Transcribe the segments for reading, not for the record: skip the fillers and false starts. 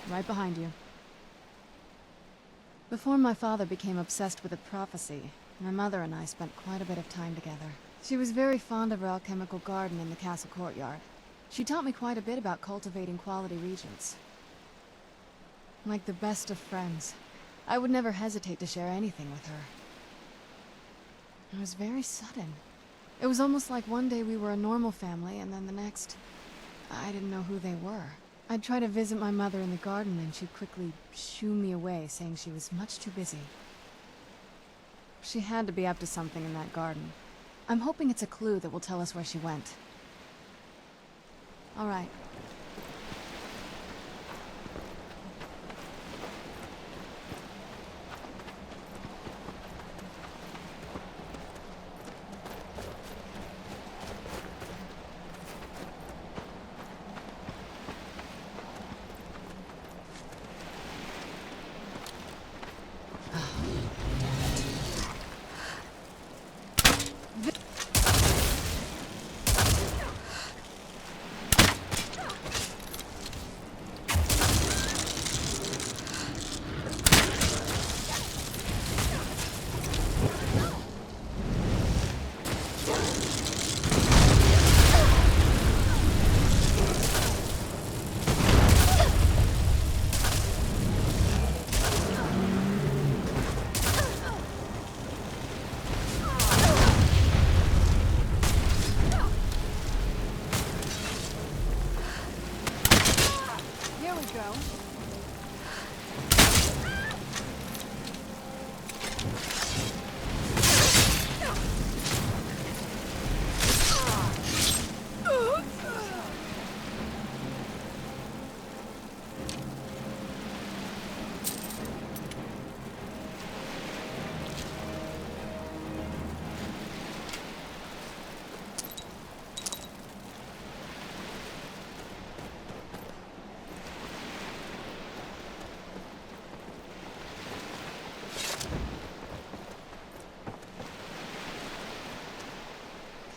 right behind you. Before my father became obsessed with a prophecy, my mother and I spent quite a bit of time together. She was very fond of our alchemical garden in the castle courtyard. She taught me quite a bit about cultivating quality regents. Like the best of friends, I would never hesitate to share anything with her. It was very sudden. It was almost like one day we were a normal family, and then the next, I didn't know who they were. I'd try to visit my mother in the garden, and she'd quickly shoo me away, saying she was much too busy. She had to be up to something in that garden. I'm hoping it's a clue that will tell us where she went. All right.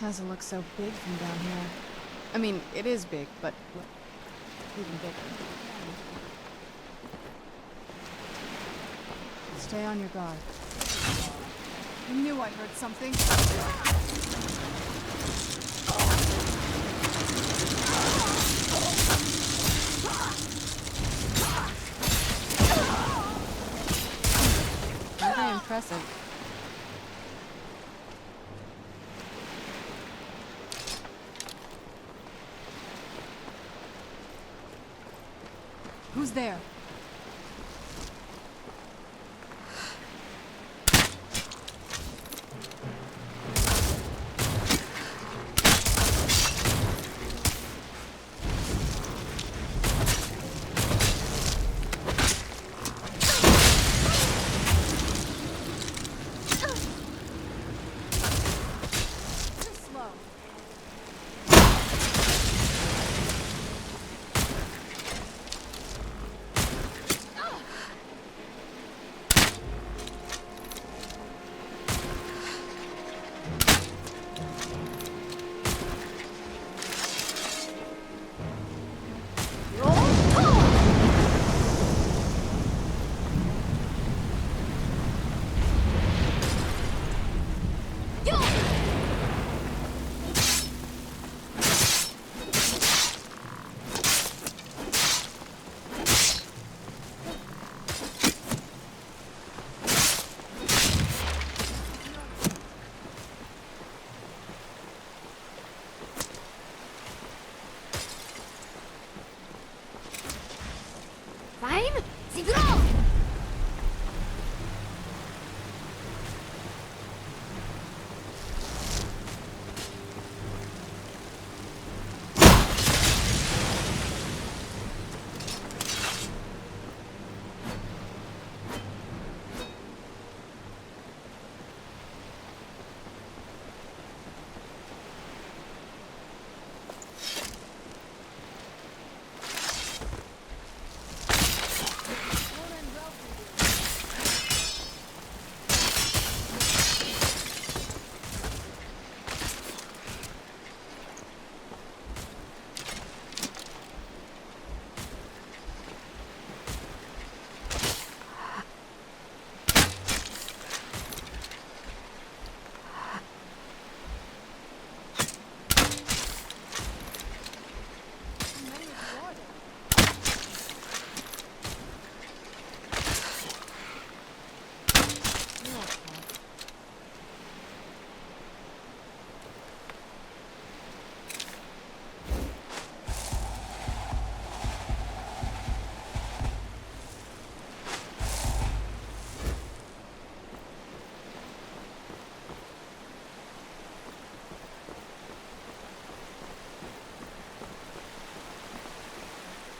Castle looks so big from down here. I mean, it is big, but even bigger. Stay on your guard. I knew I heard something. Very impressive. Who's there?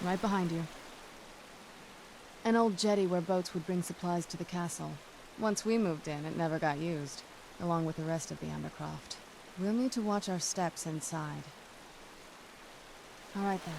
Right behind you. An old jetty where boats would bring supplies to the castle. Once we moved in, it never got used, along with the rest of the Undercroft. We'll need to watch our steps inside. All right then.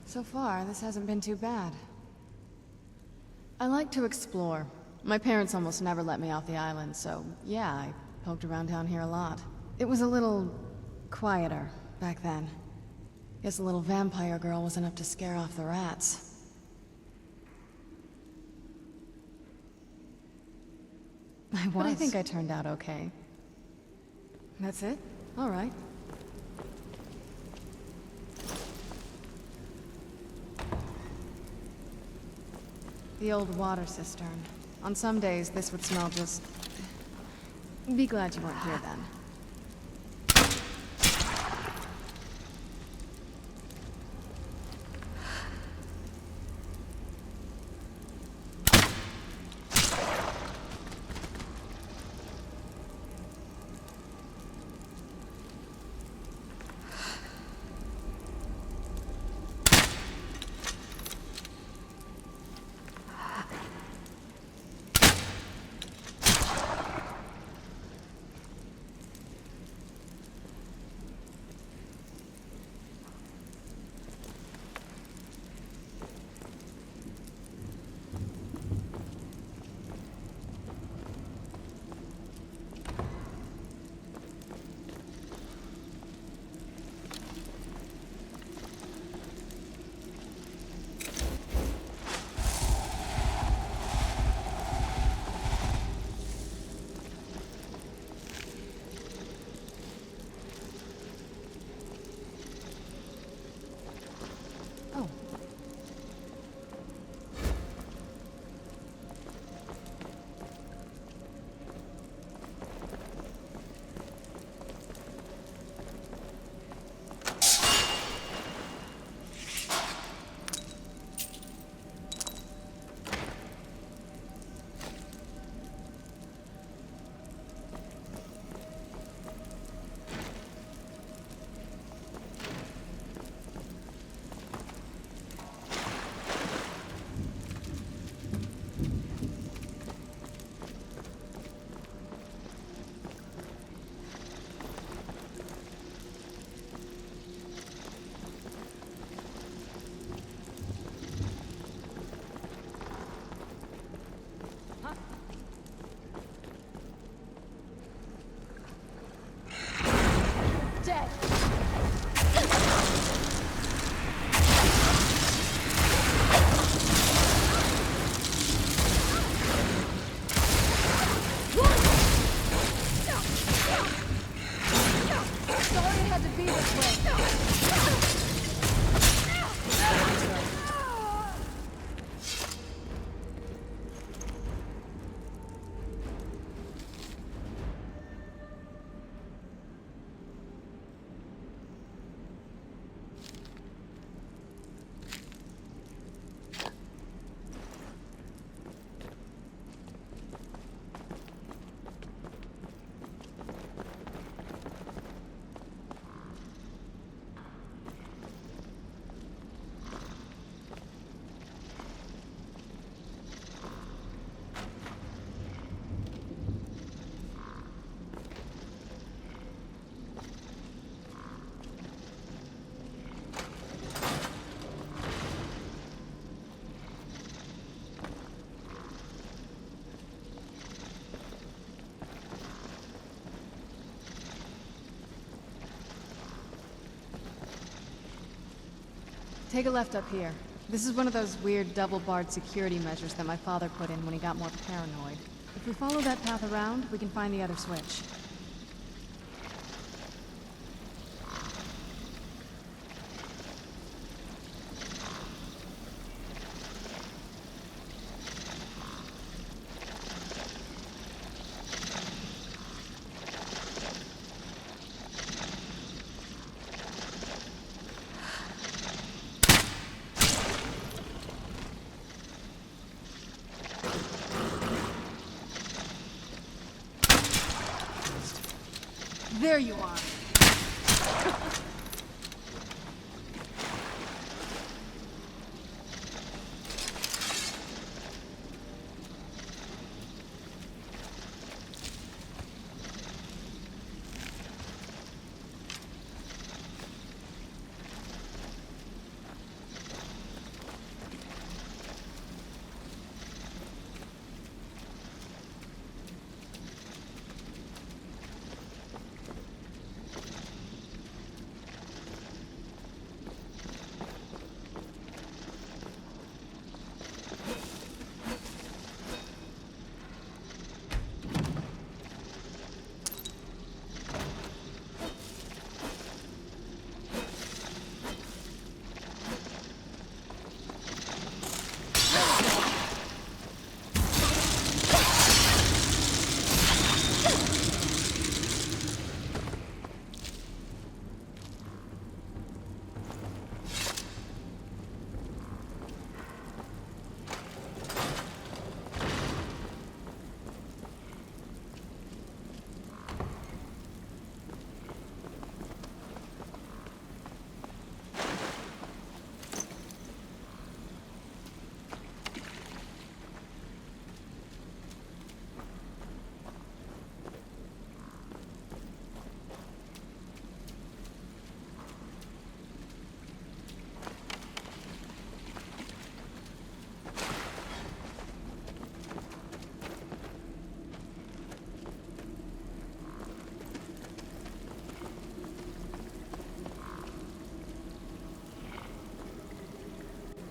So far, this hasn't been too bad. I like to explore. My parents almost never let me off the island, so yeah, I poked around down here a lot. It was a little quieter back then. Guess a little vampire girl was enough to scare off the rats. But I think I turned out okay. That's it? All right. The old water cistern. On some days, this would smell just... Be glad you weren't here then. Take a left up here. This is one of those weird double-barred security measures that my father put in when he got more paranoid. If we follow that path around, we can find the other switch. There you are.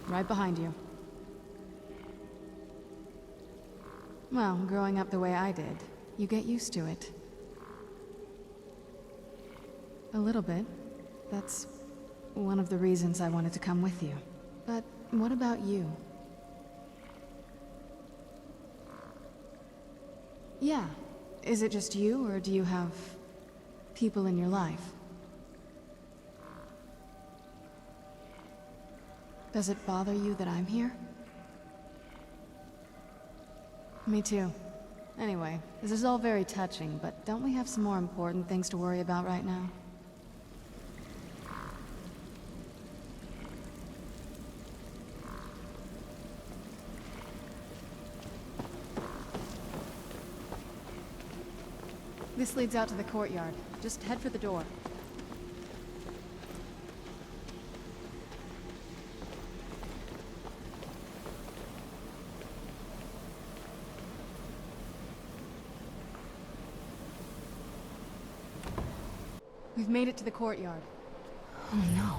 Right behind you. Well, growing up the way I did, you get used to it. A little bit. That's one of the reasons I wanted to come with you. But what about you? Yeah. Is it just you, or do you have people in your life? Does it bother you that I'm here? Me too. Anyway, this is all very touching, but don't we have some more important things to worry about right now? This leads out to the courtyard. Just head for the door. We've made it to the courtyard. Oh no.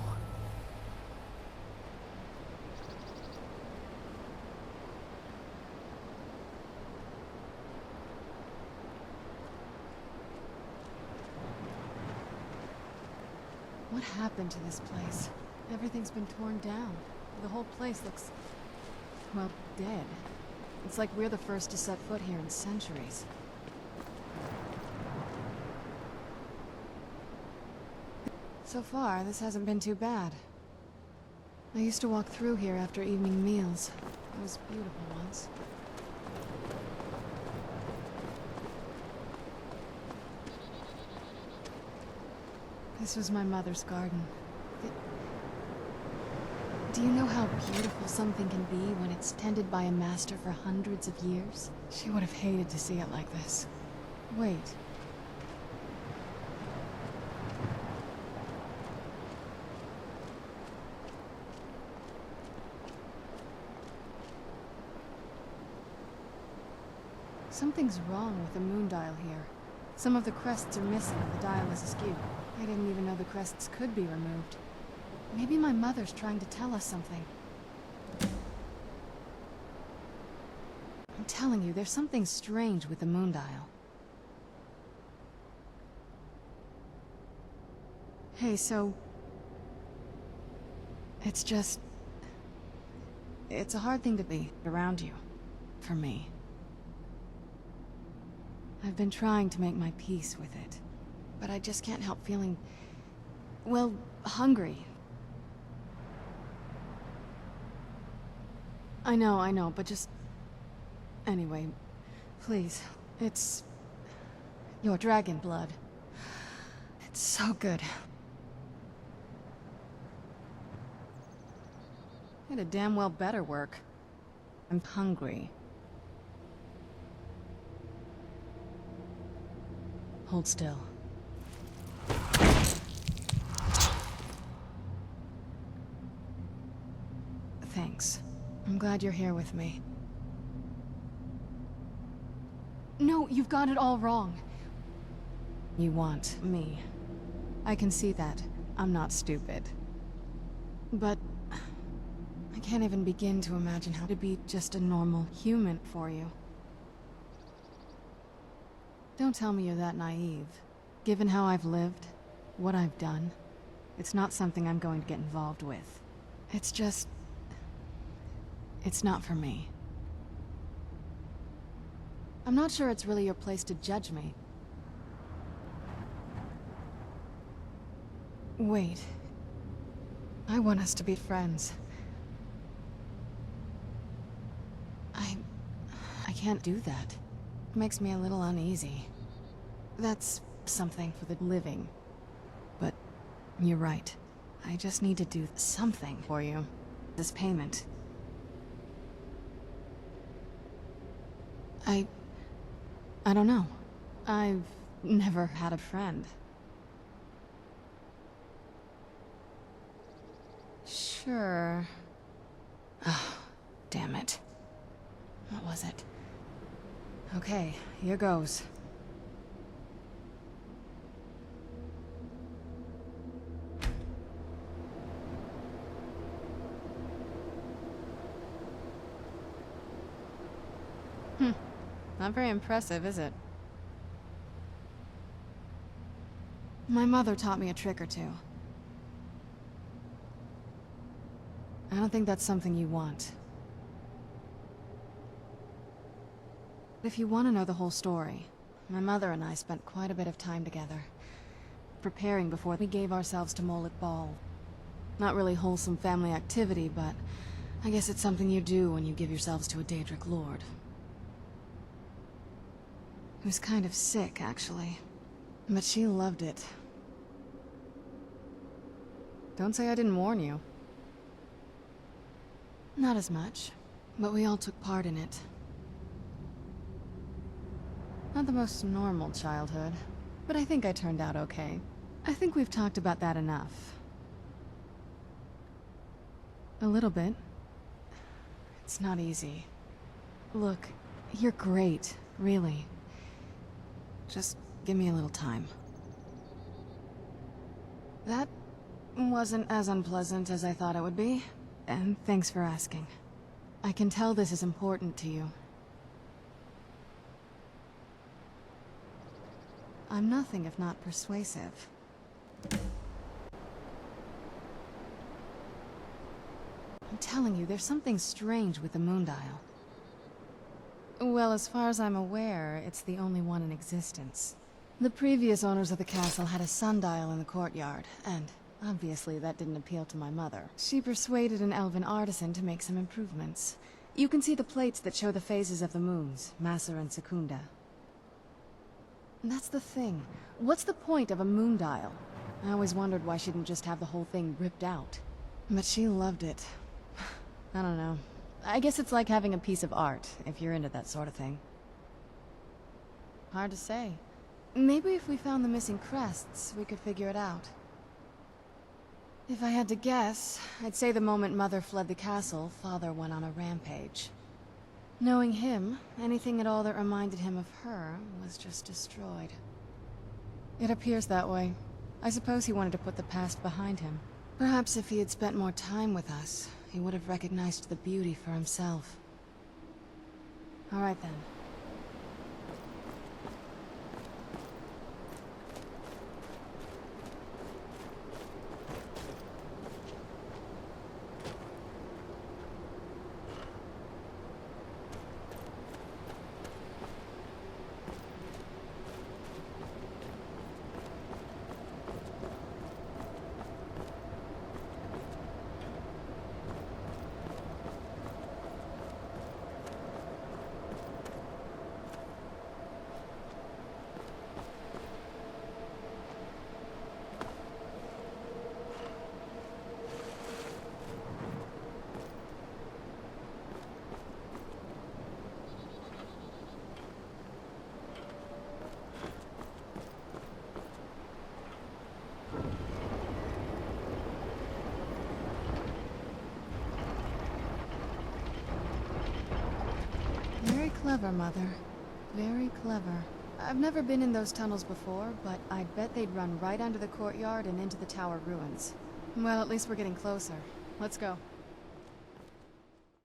What happened to this place? Everything's been torn down. The whole place looks, well, dead. It's like we're the first to set foot here in centuries. So far, this hasn't been too bad. I used to walk through here after evening meals. It was beautiful once. This was my mother's garden. Do you know how beautiful something can be when it's tended by a master for hundreds of years? She would have hated to see it like this. Wait. Something's wrong with the moon dial here. Some of the crests are missing and the dial is askew. I didn't even know the crests could be removed. Maybe my mother's trying to tell us something. I'm telling you, there's something strange with the moon dial. Hey, so... It's just... It's a hard thing to be around you. For me. I've been trying to make my peace with it. But I just can't help feeling... well, hungry. I know, but just... Anyway, please, it's... your dragon blood. It's so good. It damn well better work. I'm hungry. Hold still. Thanks. I'm glad you're here with me. No, you've got it all wrong. You want me. I can see that. I'm not stupid. But I can't even begin to imagine how to be just a normal human for you. Don't tell me you're that naive. Given how I've lived, what I've done, it's not something I'm going to get involved with. It's just... it's not for me. I'm not sure it's really your place to judge me. Wait. I want us to be friends. I can't do that. It makes me a little uneasy. That's something for the living. But you're right. I just need to do something for you. This payment. I don't know. I've never had a friend. Sure. Oh, damn it. What was it? Okay, here goes. Not very impressive, is it? My mother taught me a trick or two. I don't think that's something you want. If you want to know the whole story, my mother and I spent quite a bit of time together, preparing before we gave ourselves to Molik Ball. Not really wholesome family activity, but I guess it's something you do when you give yourselves to a Daedric lord. It was kind of sick, actually. But she loved it. Don't say I didn't warn you. Not as much, but we all took part in it. Not the most normal childhood, but I think I turned out okay. I think we've talked about that enough. A little bit. It's not easy. Look, you're great, really. Just give me a little time. That wasn't as unpleasant as I thought it would be, and thanks for asking. I can tell this is important to you. I'm nothing if not persuasive. I'm telling you, there's something strange with the moondial. Well, as far as I'm aware, it's the only one in existence. The previous owners of the castle had a sundial in the courtyard, and obviously that didn't appeal to my mother. She persuaded an elven artisan to make some improvements. You can see the plates that show the phases of the moons, Maser and Secunda. That's the thing. What's the point of a moondial? I always wondered why she didn't just have the whole thing ripped out. But she loved it. I don't know. I guess it's like having a piece of art, if you're into that sort of thing. Hard to say. Maybe if we found the missing crests, we could figure it out. If I had to guess, I'd say the moment Mother fled the castle, Father went on a rampage. Knowing him, anything at all that reminded him of her was just destroyed. It appears that way. I suppose he wanted to put the past behind him. Perhaps if he had spent more time with us, he would have recognized the beauty for himself. All right then. Clever, Mother. Very clever. I've never been in those tunnels before, but I'd bet they'd run right under the courtyard and into the tower ruins. Well, at least we're getting closer. Let's go.